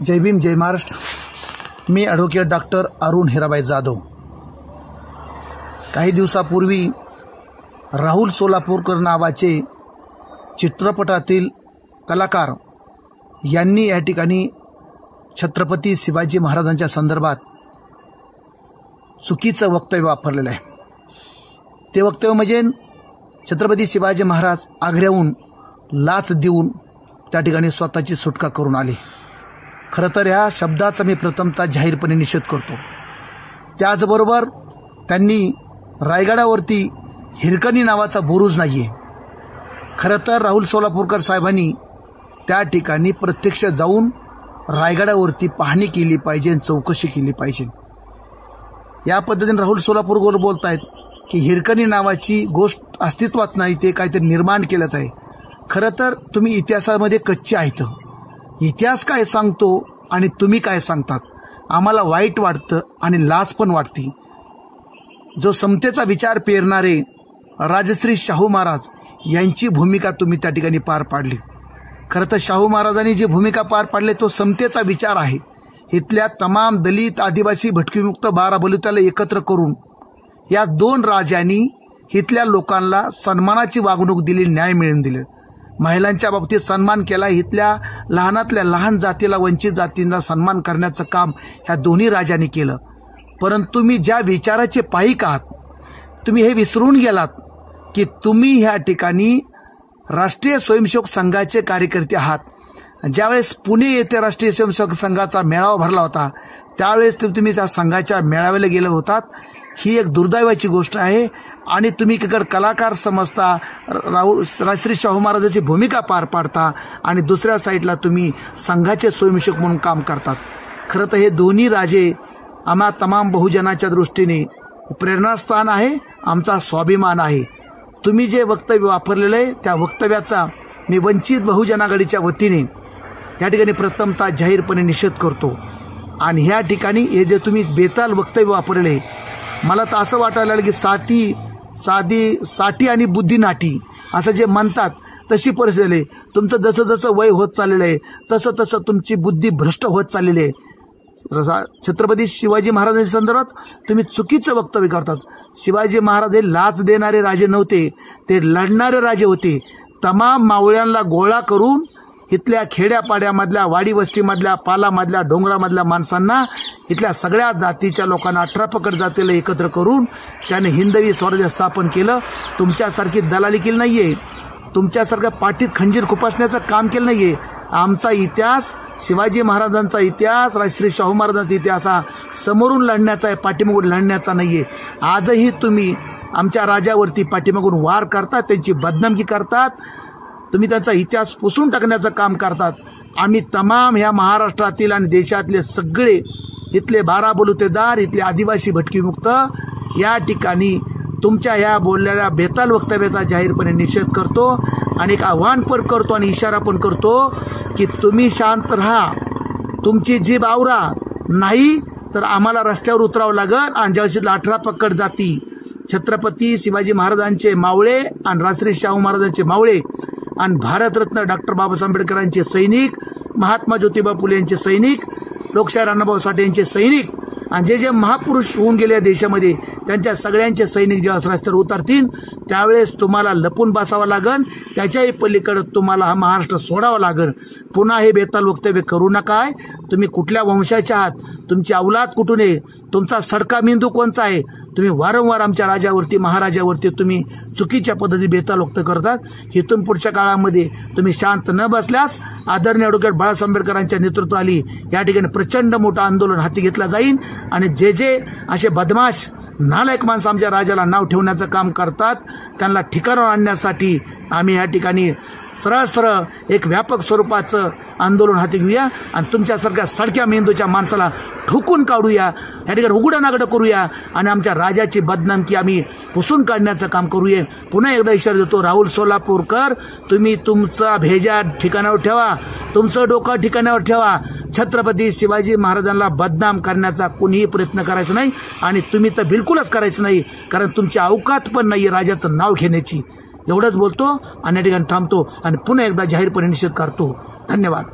जय भीम जय महाराष्ट्र। मी advocate doctor Arun Hirabai Jadhav. काही दिवसापूर्वी राहुल सोलापूरकर नावाचे चित्रपटातील कलाकार यांनी या ठिकाणी छत्रपती शिवाजी महाराजांच्या संदर्भात चुकीचं वक्तव्य वापरलेलं आहे। ते वक्तव्य म्हणजे छत्रपती शिवाजी महाराज आग्र्याहून लाच देऊन त्या ठिकाणी स्वतःची सुटका करून आले। खरं तर ह्या शब्दाचा मी प्रथमतः जाहीरपणे निषेध करतो। त्याचबरोबर त्यांनी रायगडावरती हिरकणी नावाचा बुरुज नाही आहे। खरं तर राहुल सोलापूरकर साहेबांनी त्या ठिकाणी प्रत्यक्ष जाऊन रायगडावरती पाहणी केली पाहिजे, चौकशी केली पाहिजे। या पद्धतीने राहुल सोलापूरकर बोलत आहेत की हिरकणी नावाची गोष्ट अस्तित्वात नाही, ते काहीतरी निर्माण केलंच आहे। खरं तर तुम्ही इतिहासामध्ये कच्चे आहेत। इतिहास काय सांगतो आणि तुम्ही काय सांगतात आम्हाला वाईट वाटतं आणि लाज पण वाटते। जो समतेचा विचार पेरणारे राजश्री शाहू महाराज यांची भूमिका तुम्ही त्या ठिकाणी पार पाडली। खरं तर शाहू महाराजांनी जी भूमिका पार पाडली तो समतेचा विचार आहे। इथल्या तमाम दलित, आदिवासी, भटकीमुक्त 12 बलुत्याला एकत्र करून या 2 राजांनी इथल्या लोकांना सन्मानाची वागणूक दिली, न्याय मिळवून दिले। महिलांच्या बाबतीत सन्मान केला। इथल्या लहानातल्या लहान जातीला, वंचित जातींना सन्मान करण्याचं काम ह्या दोन्ही राजांनी केलं। परंतु तुम्ही ज्या विचाराचे पाईक आहात तुम्ही हे विसरून गेलात की तुम्ही ह्या ठिकाणी राष्ट्रीय स्वयंसेवक संघाचे कार्यकर्ते आहात। ज्यावेळेस पुणे येथे राष्ट्रीय स्वयंसेवक संघाचा मेळावा भरला होता त्यावेळेस तुम्ही त्या संघाच्या मेळाव्याला गेले होतात। ही एक दुर्दैवाची गोष्ट आहे आणि तुम्ही एकीकडे कलाकार समजता, राजश्री शाहू महाराजांची भूमिका पार पाडता आणि दुसऱ्या साईडला तुम्ही संघाचे स्वयंसेवक म्हणून काम करतात। खरं तर हे दोन्ही राजे आम्हा तमाम बहुजनाच्या दृष्टीने प्रेरणास्थान आहे, आमचा स्वाभिमान आहे। तुम्ही जे वक्तव्य वापरलेलं आहे त्या वक्तव्याचा मी वंचित बहुजन आघाडीच्या वतीने या ठिकाणी प्रथमतः जाहीरपणे निषेध करतो। आणि ह्या ठिकाणी हे जे तुम्ही बेताल वक्तव्य वापरले, मला तर असं वाटायला लागलं की साठी आणि बुद्धी नाटी असं जे म्हणतात तशी परिस्थिती आहे। तुमचं जसं जसं वय होत चाललेलं आहे तसं तसं तुमची बुद्धी भ्रष्ट होत चाललेली आहे। छत्रपती शिवाजी महाराजांच्या संदर्भात तुम्ही चुकीचं वक्तव्य करतात। शिवाजी महाराज हे लाच देणारे राजे नव्हते, ते लढणारे राजे होते। तमाम मावळ्यांना गोळा करून इथल्या खेड्यापाड्यामधल्या, वाडी वस्तीमधल्या, पालामधल्या, डोंगरामधल्या माणसांना, इथल्या सगळ्या जातीच्या लोकांना 18 पकड जातीला एकत्र करून त्याने हिंदवी स्वराज्य स्थापन केलं। तुमच्यासारखी दलाली केली नाहीये, तुमच्यासारख्या पाठीत खंजीर खुपसण्याचं काम केलं नाहीये। आमचा इतिहास, शिवाजी महाराजांचा इतिहास, राजश्री शाहू महाराजांचा इतिहास हा समोरून लढण्याचा आहे, पाठीमागून लढण्याचा नाहीये। आजही तुम्ही आमच्या राजावरती पाठीमागून वार करतात, त्यांची बदनामी करतात, तुम्ही त्यांचा इतिहास पुसून टाकण्याचं काम करतात। आम्ही तमाम ह्या महाराष्ट्रातील आणि देशातले सगळे इथले 12 बलुतेदार, इथले आदिवासी, भटकीमुक्त या ठिकाणी तुमच्या ह्या बोललेल्या बेताल वक्तव्याचा जाहीरपणे निषेध करतो आणि एक आव्हान पण करतो आणि इशारा पण करतो की तुम्ही शांत राहा, तुमची जीभ आवरा, नाही तर आम्हाला रस्त्यावर उतरावं लागेल। आणि ज्यावेळेस 18 पकड जाती, छत्रपती शिवाजी महाराजांचे मावळे आणि राजश्री शाहू महाराजांचे मावळे आणि भारतरत्न डॉक्टर बाबासाहेब आंबेडकरांचे सैनिक, महात्मा ज्योतिबा फुले यांचे सैनिक, लोकशाहीर अण्णाभाऊ साठे यांचे सैनिक आणि जे जे महापुरुष होऊन गेले देशामध्ये त्यांच्या सगळ्यांचे सैनिक जेव्हा रस्त्यावर उतरतील त्यावेळेस तुम्हाला लपून बसावं लागेल। त्याच्याही पलीकडे तुम्हाला हा महाराष्ट्र सोडावा लागेल। पुन्हा हे बेताल वक्तव्य करू नका। तुम्ही कुठल्या वंशाचे आहात, तुमची औलाद कुठून आहे, तुमचा सडका मेंदू कोणचा आहे, तुम्ही वारंवार आमच्या राजावरती, महाराजावरती तुम्ही चुकीच्या पद्धती बेताल वक्तव्य करतात। इथून पुढच्या काळामध्ये तुम्ही शांत न बसल्यास आदरणीय ॲडव्होकेट बाळासाहेब आंबेडकरांच्या नेतृत्वाखाली या ठिकाणी प्रचंड मोठं आंदोलन हाती घेतलं जाईल आणि जे जे असे बदमाश, नालायक माणसं आमच्या राजाला नाव ठेवण्याचं काम करतात त्यांना ठिकाणावर आणण्यासाठी आम्ही या ठिकाणी सरळ एक व्यापक स्वरूपाचं आंदोलन हाती घेऊया आणि तुमच्यासारख्या सडक्या मेंदूच्या माणसाला ठोकून काढूया, या ठिकाणी उघडं नागडं करूया आणि आमच्या राजाची बदनामी आम्ही पुसून काढण्याचं काम करूया। पुन्हा एकदा इशारा देतो, राहुल सोलापूरकर तुम्ही तुमचा भेजा ठिकाणावर ठेवा, तुमचं डोकं ठिकाणावर ठेवा। छत्रपती शिवाजी महाराजांना बदनाम करण्याचा कोणीही प्रयत्न करायचा नाही आणि तुम्ही तर बिलकुलच करायचं नाही, कारण तुमची अवकात पण नाही राजाचं नाव घेण्याची। एवढंच बोलतो आणि या ठिकाणी थांबतो आणि पुन्हा एकदा जाहीरपणे निषेध करतो। धन्यवाद।